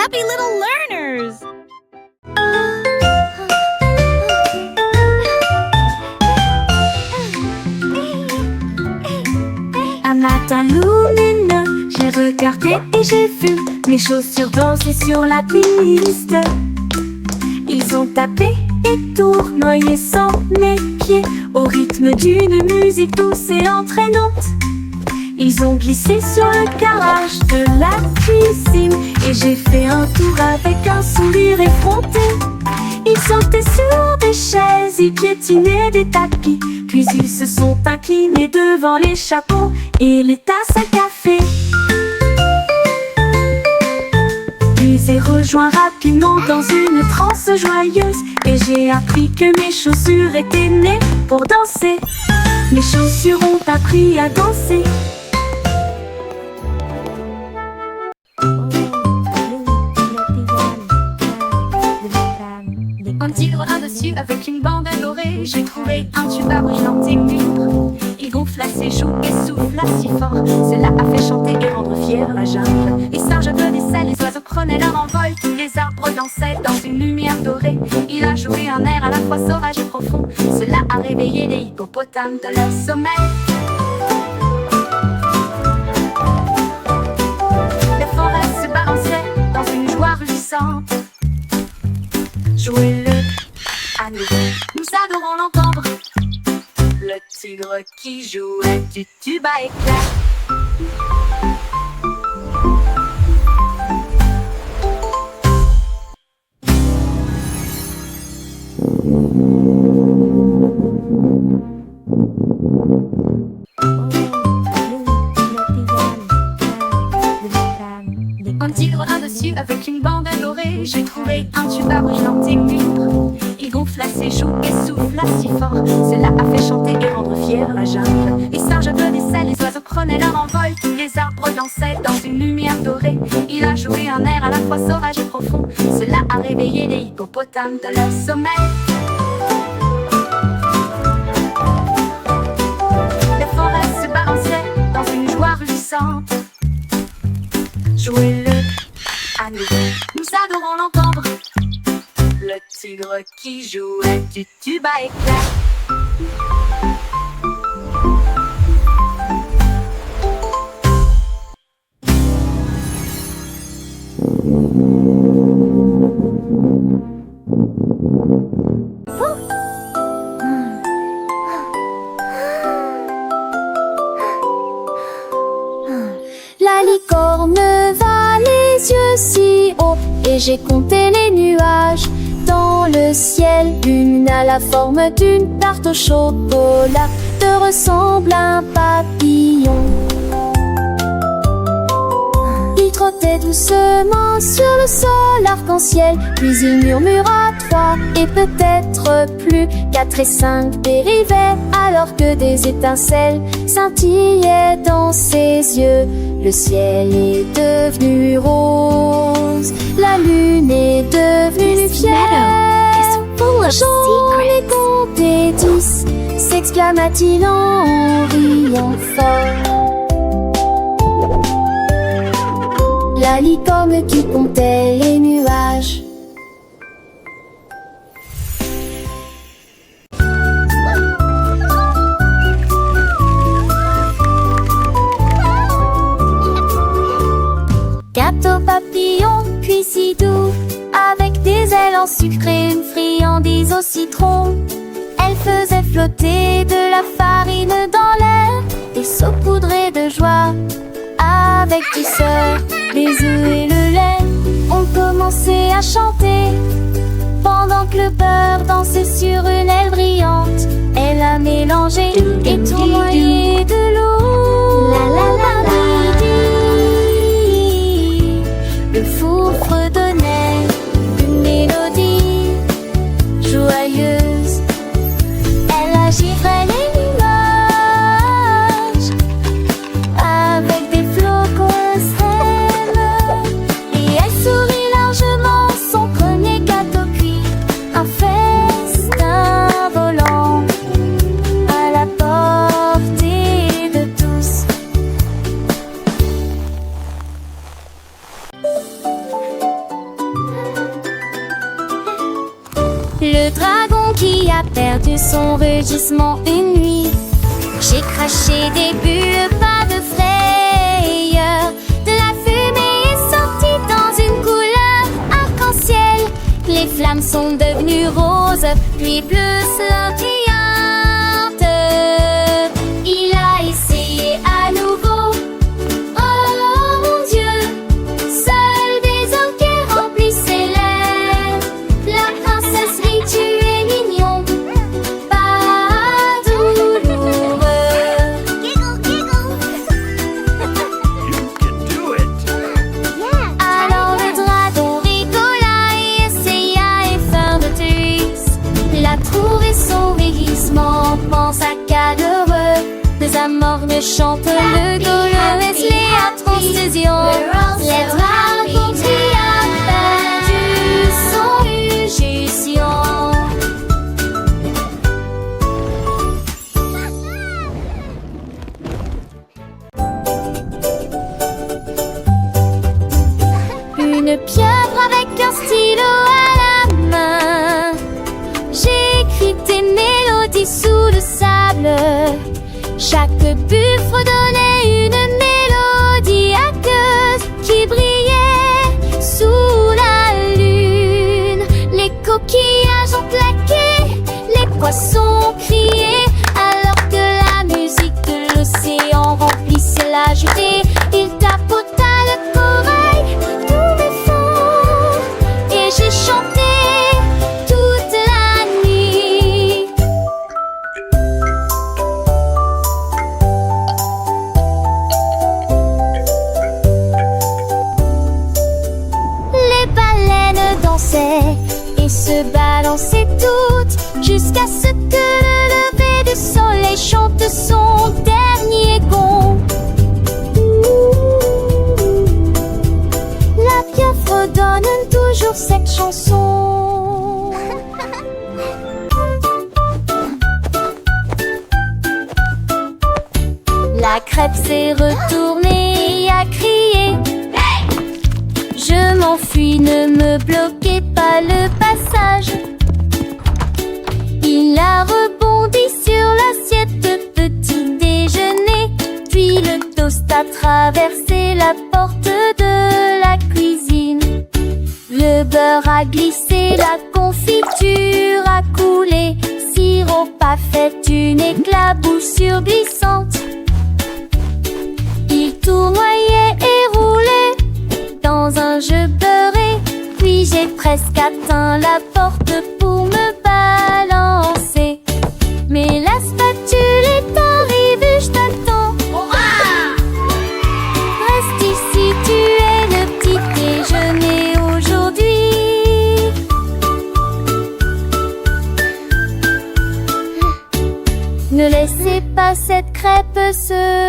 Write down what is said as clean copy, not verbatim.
happy little learners! Un matin lumineux, j'ai regardé et j'ai vu mes chaussures danser sur la piste. Ils ont tapé et tournoyé sans mes pieds au rythme d'une musique douce et entraînante. Ils ont glissé sur le garage de la cuisine et j'ai fait un tour avec un sourire effronté. Ils sautaient sur des chaises, ils piétinaient des tapis, puis ils se sont inclinés devant les chapeaux et les tasses à café. Puis j'ai rejoint rapidement dans une transe joyeuse et j'ai appris que mes chaussures étaient nées pour danser. Mes chaussures ont appris à danser. Un tigre dessus avec une bande dorée. J'ai trouvé un tuba brillant et mûr. Il gonfla ses joues et souffla si fort. Cela a fait chanter et rendre fier la jungle. Les singes applaudissaient, les oiseaux prenaient leur envol. Tous les arbres dansaient dans une lumière dorée. Il a joué un air à la fois sauvage et profond. Cela a réveillé les hippopotames de leur sommeil. Les forêts se balançaient dans une joie ruissante. Jouez-le à nous, nous adorons l'entendre. Le tigre qui jouait du tuba éclair. Un tigre dessus avec une bande dorée. J'ai trouvé un tuba brillant et mûr. Il gonfla ses joues et souffla si fort. Cela a fait chanter et rendre fier la jungle. Les singes applaudissaient, les oiseaux prenaient leur envol. Tous les arbres dansaient dans une lumière dorée. Il a joué un air à la fois sauvage et profond. Cela a réveillé les hippopotames de leur sommeil. Les forêts se balançaient dans une joie ruissante. Jouez-le à nous, nous adorons l'entendre. Le tigre qui jouait du tuba éclair. La licorne va les yeux si haut et j'ai compté les nuages dans le ciel. Une a la forme d'une tarte au chocolat, te ressemble à un papillon. Il trottait doucement sur le sol arc-en-ciel, puis il murmura 3 et peut-être plus. 4 et 5 dérivaient alors que des étincelles scintillaient dans ses yeux. Le ciel est devenu rose, la lune est devenue fière. J'en ai compté 10, s'exclama-t-il en riant fort. La licorne qui comptait les nuages. Gâteau papillon, cuit si doux, avec des ailes en sucre et une friandise au citron. Elle faisait flotter de la farine dans l'air et saupoudrait de joie avec douceur. Les œufs et le lait ont commencé à chanter pendant que le beurre dansait sur une aile brillante. Elle a mélangé et tournoyé de l'eau. La la la la. Le four fredonnait une mélodie joyeuse. Elle agivrait les nuages avec des flocons sève. Et elle sourit largement son premier gâteau cuit. Un festin volant à la portée de tous. le dragon qui a perdu son rugissement une nuit. J'ai craché des bulles, pas de frayeur. De la fumée est sortie dans une couleur arc-en-ciel. Les flammes sont devenues roses, puis bleues scintillantes. Il a essayé à nouveau. Oh mon Dieu, seuls des orgues remplissent ses lèvres. La princesse rit, tu es mignon, pas douloureux. Alors le dragon rigola et essaya et fin de tricks. La trouver son vieillissement, pensa qu'adoreux. Des amornes chantent le Dolores, les atronces-lésions. Les dragons qui a perdu son rugissement. Une pieuvre avec un stylo à la main. J'ai écrit des mélodies sous le sable. Chaque buffle donnait une mélodie aqueuse qui brillait sous la lune. Les coquillages ont claqué, les poissons criaient, alors que la musique de l'océan remplissait la jetée. Il tapota le corail de tous mes fonds et j'ai chanté toute la nuit. Les baleines dansaient et se balançaient toutes jusqu'à ce que le lever du soleil chante son dernier gond. La pieuvre donne toujours cette chanson. La crêpe s'est retournée et a crié. Je m'enfuis, ne me bloquez pas le passage. Il a rebondi sur l'assiette de petit déjeuner, puis le toast a traversé la porte de la cuisine. Le beurre a glissé, la confiture a coulé, sirop a fait une éclaboussure glissante. Il tournoyait et roulait dans un jeu beurré, puis j'ai presque atteint la porte pour me balancer. Mais la spatule est arrivée, je t'attends. Reste ici, tu es le petit déjeuner aujourd'hui. Ne laissez pas cette crêpe se